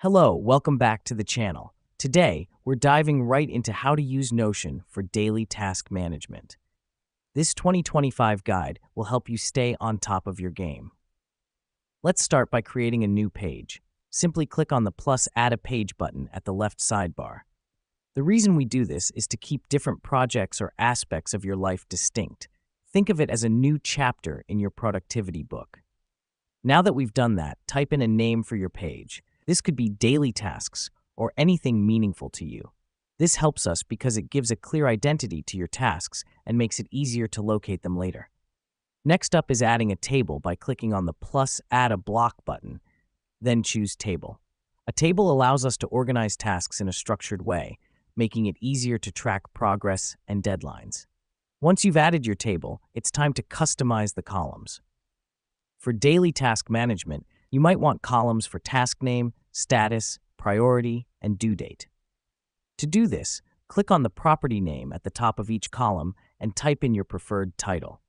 Hello, welcome back to the channel. Today, we're diving right into how to use Notion for daily task management. This 2025 guide will help you stay on top of your game. Let's start by creating a new page. Simply click on the plus Add a Page button at the left sidebar. The reason we do this is to keep different projects or aspects of your life distinct. Think of it as a new chapter in your productivity book. Now that we've done that, type in a name for your page. This could be daily tasks or anything meaningful to you. This helps us because it gives a clear identity to your tasks and makes it easier to locate them later. Next up is adding a table by clicking on the plus Add a Block button, then choose Table. A table allows us to organize tasks in a structured way, making it easier to track progress and deadlines. Once you've added your table, it's time to customize the columns. For daily task management, you might want columns for task name, status, priority, and due date. To do this, click on the property name at the top of each column and type in your preferred title.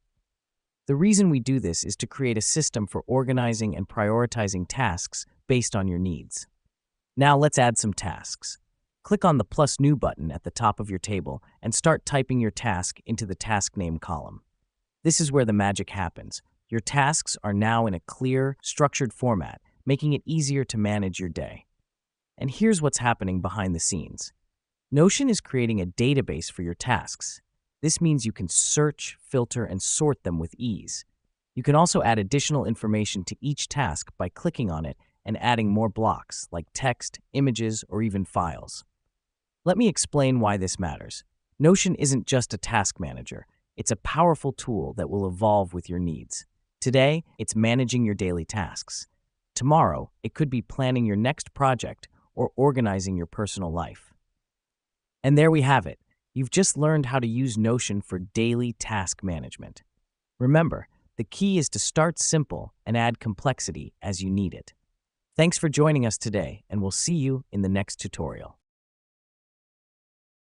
The reason we do this is to create a system for organizing and prioritizing tasks based on your needs. Now let's add some tasks. Click on the plus new button at the top of your table and start typing your task into the task name column. This is where the magic happens. Your tasks are now in a clear, structured format, making it easier to manage your day. And here's what's happening behind the scenes. Notion is creating a database for your tasks. This means you can search, filter, and sort them with ease. You can also add additional information to each task by clicking on it and adding more blocks like text, images, or even files. Let me explain why this matters. Notion isn't just a task manager. It's a powerful tool that will evolve with your needs. Today, it's managing your daily tasks. Tomorrow, it could be planning your next project or organizing your personal life. And there we have it. You've just learned how to use Notion for daily task management. Remember, the key is to start simple and add complexity as you need it. Thanks for joining us today, and we'll see you in the next tutorial.